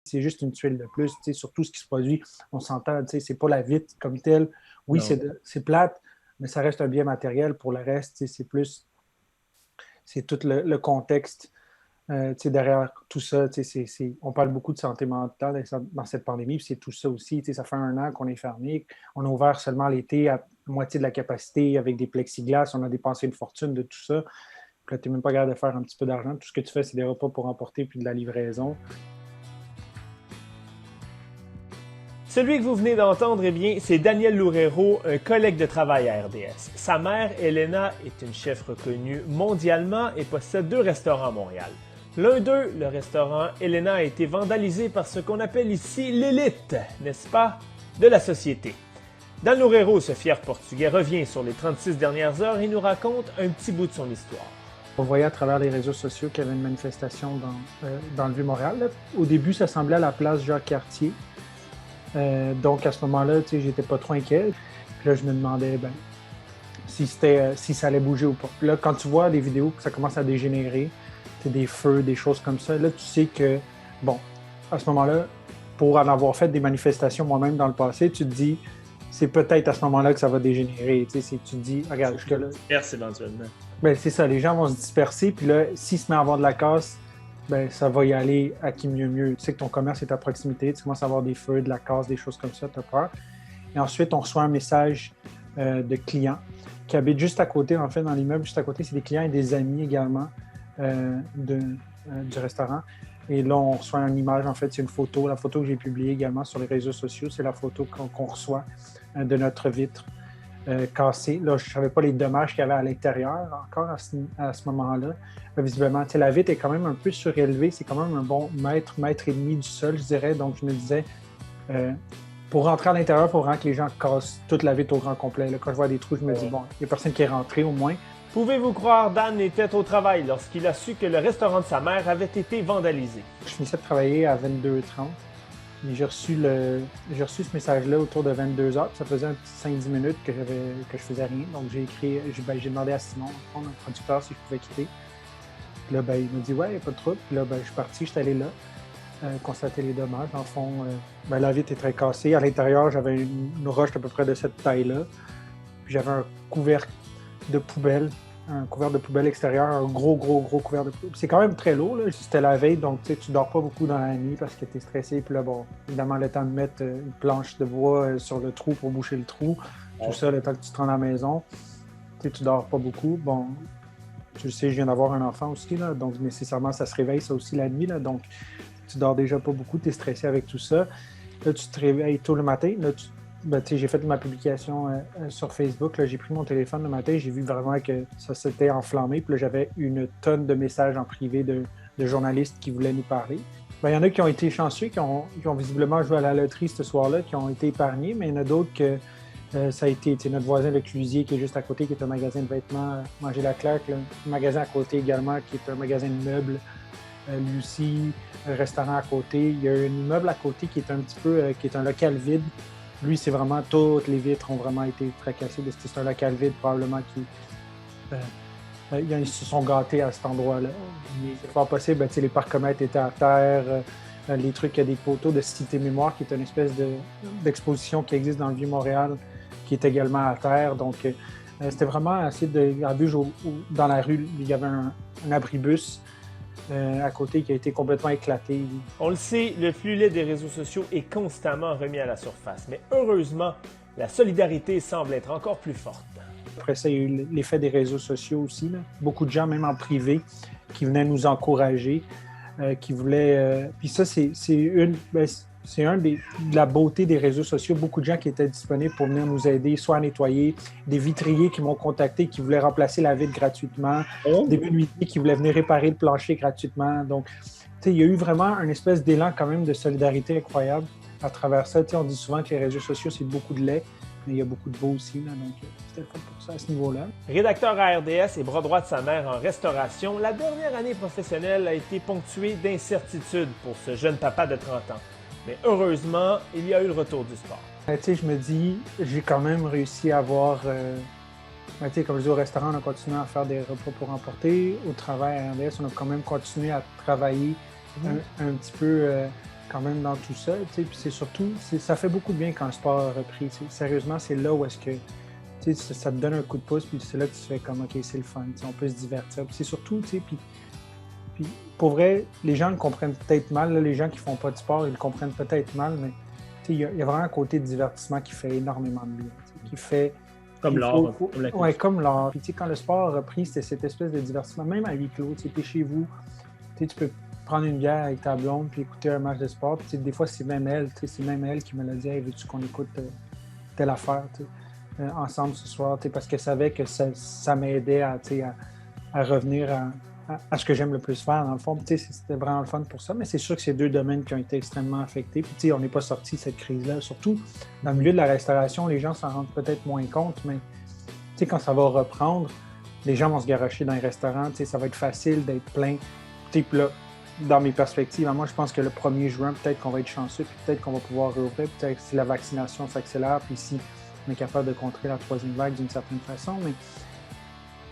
C'est juste une tuile de plus, sur tout ce qui se produit. On s'entend, c'est pas la vitre comme telle. Oui, c'est plate, mais ça reste un bien matériel. Pour le reste, c'est plus... C'est tout le contexte derrière tout ça. On parle beaucoup de santé mentale dans cette pandémie, puis c'est tout ça aussi. Ça fait 1 an qu'on est fermé. On a ouvert seulement l'été à moitié de la capacité avec des plexiglas. On a dépensé une fortune de tout ça. Puis là, tu n'es même pas capable de faire un petit peu d'argent. Tout ce que tu fais, c'est des repas pour emporter puis de la livraison. Celui que vous venez d'entendre, eh bien, c'est Daniel Loureiro, un collègue de travail à RDS. Sa mère, Elena, est une chef reconnue mondialement et possède 2 restaurants à Montréal. L'un d'eux, le restaurant Elena, a été vandalisé par ce qu'on appelle ici l'élite, n'est-ce pas, de la société. Dan Loureiro, ce fier portugais, revient sur les 36 dernières heures et nous raconte un petit bout de son histoire. On voyait à travers les réseaux sociaux qu'il y avait une manifestation dans le Vieux-Montréal. Là. Au début, ça semblait à la place Jacques-Cartier. Donc, à ce moment-là, j'étais pas trop inquiet. Puis là, je me demandais si ça allait bouger ou pas. Puis là, quand tu vois des vidéos que ça commence à dégénérer, des feux, des choses comme ça, là, tu sais que, bon, à ce moment-là, pour en avoir fait des manifestations moi-même dans le passé, tu te dis, c'est peut-être à ce moment-là que ça va dégénérer. Tu te dis, regarde, jusque là. Éventuellement. Ben, c'est ça, les gens vont se disperser, puis là, s'il se met à avoir de la casse, ben, ça va y aller à qui mieux. Tu sais que ton commerce est à proximité, tu commences à avoir des feux, de la casse, des choses comme ça, tu as peur. Et ensuite, on reçoit un message de clients qui habitent juste à côté, en fait, dans l'immeuble, juste à côté. C'est des clients et des amis également du restaurant. Et là, on reçoit une image, en fait, c'est une photo. La photo que j'ai publiée également sur les réseaux sociaux, c'est la photo qu'on reçoit de notre vitre cassée. Là, je ne savais pas les dommages qu'il y avait à l'intérieur encore à ce moment-là. Visiblement, la vitre est quand même un peu surélevée. C'est quand même un bon mètre et demi du sol, je dirais. Donc, je me disais, pour rentrer à l'intérieur, il faut vraiment que les gens cassent toute la vitre au grand complet. Là, quand je vois des trous, je me dis, bon, il n'y a personne qui est rentré au moins. Pouvez-vous croire, Dan était au travail lorsqu'il a su que le restaurant de sa mère avait été vandalisé. Je finissais de travailler à 22h30. Et j'ai reçu ce message-là autour de 22h. Ça faisait un petit 5-10 minutes que je faisais rien. Donc, j'ai demandé à Simon, un producteur, si je pouvais quitter. Puis là, il m'a dit, ouais, il n'y a pas de trouble. Puis là, je suis parti, je suis allé là, constater les dommages. En fond, la vitre est très cassée. À l'intérieur, j'avais une roche d'à peu près de cette taille-là. Puis j'avais un couvercle de poubelle. Un couvert de poubelle extérieur, un gros couvert de poubelle. C'est quand même très lourd, là. C'était la veille, donc tu dors pas beaucoup dans la nuit parce que tu es stressé. Puis là, bon, évidemment, le temps de mettre une planche de bois sur le trou pour boucher le trou, tout ça, le temps que tu te rends à la maison, tu dors pas beaucoup. Bon, tu le sais, je viens d'avoir un enfant aussi, là, donc nécessairement, ça se réveille, ça aussi, la nuit, là, donc tu dors déjà pas beaucoup, tu es stressé avec tout ça. Là, tu te réveilles tôt le matin, là, j'ai fait ma publication sur Facebook. Là, j'ai pris mon téléphone le matin, j'ai vu vraiment que ça s'était enflammé. Puis là, j'avais une tonne de messages en privé de journalistes qui voulaient nous parler. Il y en a qui ont été chanceux, qui ont visiblement joué à la loterie ce soir-là, qui ont été épargnés, mais il y en a d'autres que ça a été notre voisin Le Clusier qui est juste à côté, qui est un magasin de vêtements, Manger la Claque, le magasin à côté également, qui est un magasin de meubles. Lui aussi, un restaurant à côté. Il y a un immeuble à côté qui est un petit peu, qui est un local vide. Lui, c'est vraiment, toutes les vitres ont vraiment été fracassées. C'est un local vide, probablement, ils se sont gâtés à cet endroit-là. C'est pas possible, les parcomètres étaient à terre, les trucs, il y a des poteaux de Cité Mémoire, qui est une espèce d'exposition qui existe dans le Vieux-Montréal, qui est également à terre. Donc, c'était vraiment assez de... Dans la rue, il y avait un abribus à côté qui a été complètement éclaté. On le sait, le flux des réseaux sociaux est constamment remis à la surface, mais heureusement, la solidarité semble être encore plus forte. Après ça, il y a eu l'effet des réseaux sociaux aussi. Là. Beaucoup de gens, même en privé, qui venaient nous encourager, qui voulaient... Puis ça, c'est de la beauté des réseaux sociaux. Beaucoup de gens qui étaient disponibles pour venir nous aider, soit à nettoyer, des vitriers qui m'ont contacté, qui voulaient remplacer la vitre gratuitement, des menuisiers qui voulaient venir réparer le plancher gratuitement. Donc, il y a eu vraiment un espèce d'élan quand même de solidarité incroyable à travers ça. On dit souvent que les réseaux sociaux, c'est beaucoup de lait, mais il y a beaucoup de beau aussi. Là, donc, c'était fait pour ça à ce niveau-là. Rédacteur à RDS et bras droit de sa mère en restauration, la dernière année professionnelle a été ponctuée d'incertitudes pour ce jeune papa de 30 ans. Mais heureusement, il y a eu le retour du sport. Je me dis, j'ai quand même réussi à avoir... comme je dis, au restaurant, on a continué à faire des repas pour emporter. Au travail à RDS, on a quand même continué à travailler un petit peu quand même dans tout ça. Puis c'est surtout, ça fait beaucoup de bien quand le sport a repris. Sérieusement, c'est là où est-ce que ça te donne un coup de pouce, puis c'est là que tu fais comme, OK, c'est le fun, on peut se divertir. Puis c'est surtout, puis pour vrai, les gens le comprennent peut-être mal, là, les gens qui font pas de sport, ils le comprennent peut-être mal, mais il y a vraiment un côté de divertissement qui fait énormément de bien, qui fait... Comme l'art, comme l'art. Puis quand le sport a repris, c'était cette espèce de divertissement, même à huis clos, tu es chez vous, tu peux prendre une bière avec ta blonde puis écouter un match de sport. Puis des fois, c'est même elle qui me l'a dit, hey, veux-tu qu'on écoute telle affaire ensemble ce soir, parce qu'elle savait que ça m'aidait à revenir à ce que j'aime le plus faire. Dans le fond, c'était vraiment le fun pour ça, mais c'est sûr que c'est deux domaines qui ont été extrêmement affectés. Puis on n'est pas sorti de cette crise-là. Surtout dans le milieu de la restauration, les gens s'en rendent peut-être moins compte, mais quand ça va reprendre, les gens vont se garrocher dans les restaurants, ça va être facile d'être plein. Puis là, dans mes perspectives, moi, je pense que le 1er juin, peut-être qu'on va être chanceux, puis peut-être qu'on va pouvoir rouvrir, peut-être si la vaccination s'accélère, puis si on est capable de contrer la 3e vague d'une certaine façon, mais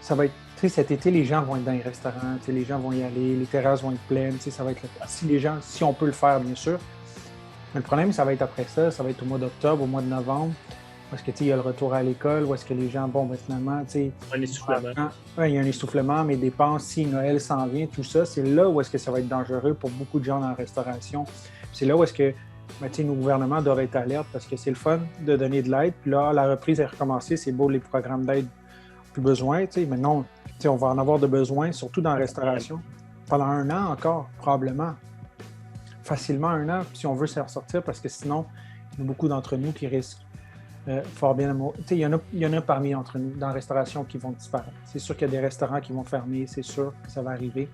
ça va être, cet été, les gens vont être dans les restaurants, les gens vont y aller, les terrasses vont être pleines, ça va être si on peut le faire, bien sûr. Mais le problème, ça va être après ça, ça va être au mois d'octobre, au mois de novembre, parce que il y a le retour à l'école, où est-ce que les gens, finalement, un essoufflement. Il y a un essoufflement, mais dépenses, si Noël s'en vient, tout ça, c'est là où est-ce que ça va être dangereux pour beaucoup de gens dans la restauration. C'est là où est-ce que nos gouvernements doivent être alertes, parce que c'est le fun de donner de l'aide, puis là, la reprise est recommencée, c'est beau les programmes d'aide, plus besoin, maintenant, on va en avoir de besoin, surtout dans la restauration, pendant 1 an encore, probablement. Facilement 1 an, si on veut s'en sortir, parce que sinon, il y a beaucoup d'entre nous qui risquent fort bien amour. Il y en a parmi entre nous dans la restauration qui vont disparaître. C'est sûr qu'il y a des restaurants qui vont fermer, c'est sûr que ça va arriver.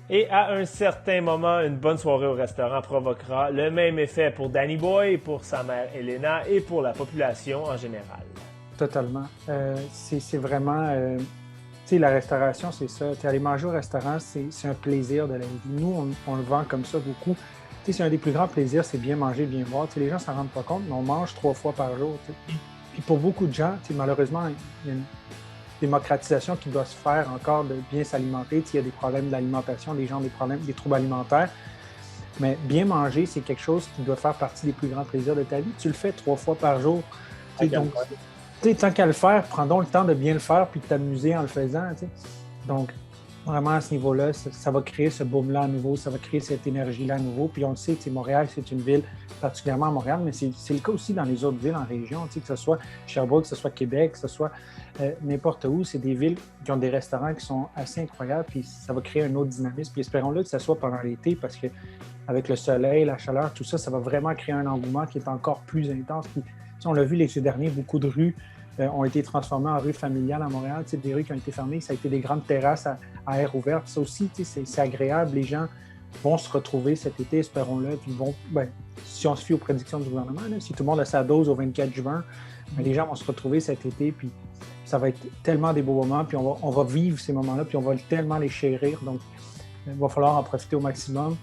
Et à un certain moment, une bonne soirée au restaurant provoquera le même effet pour Danny Boy, pour sa mère Elena et pour la population en général. Totalement. C'est vraiment... la restauration, c'est ça. Aller manger au restaurant, c'est un plaisir de la vie. Nous, on le vend comme ça beaucoup. C'est un des plus grands plaisirs, c'est bien manger, bien boire. Les gens ne s'en rendent pas compte, mais on mange 3 fois par jour. Puis pour beaucoup de gens, malheureusement, il y a une démocratisation qui doit se faire encore de bien s'alimenter. Il y a des problèmes d'alimentation, les gens ont des troubles alimentaires. Mais bien manger, c'est quelque chose qui doit faire partie des plus grands plaisirs de ta vie. Tu le fais 3 fois par jour. Donc, tant qu'à le faire, prends donc le temps de bien le faire puis de t'amuser en le faisant. Donc, vraiment, à ce niveau-là, ça va créer ce boom-là à nouveau, ça va créer cette énergie-là à nouveau. Puis on le sait, Montréal, c'est une ville, particulièrement à Montréal, mais c'est le cas aussi dans les autres villes en région, que ce soit Sherbrooke, que ce soit Québec, que ce soit n'importe où. C'est des villes qui ont des restaurants qui sont assez incroyables, puis ça va créer un autre dynamisme. Puis espérons-le que ce soit pendant l'été, parce qu'avec le soleil, la chaleur, tout ça, ça va vraiment créer un engouement qui est encore plus intense. Puis, on l'a vu l'été dernier, beaucoup de rues ont été transformées en rues familiales à Montréal, des rues qui ont été fermées, ça a été des grandes terrasses à air ouvert. Ça aussi, c'est agréable. Les gens vont se retrouver cet été, espérons-le, puis si on se fie aux prédictions du gouvernement, si tout le monde a sa dose au 24 juin, les gens vont se retrouver cet été, puis ça va être tellement des beaux moments, puis on va vivre ces moments-là, puis on va tellement les chérir. Donc, il va falloir en profiter au maximum.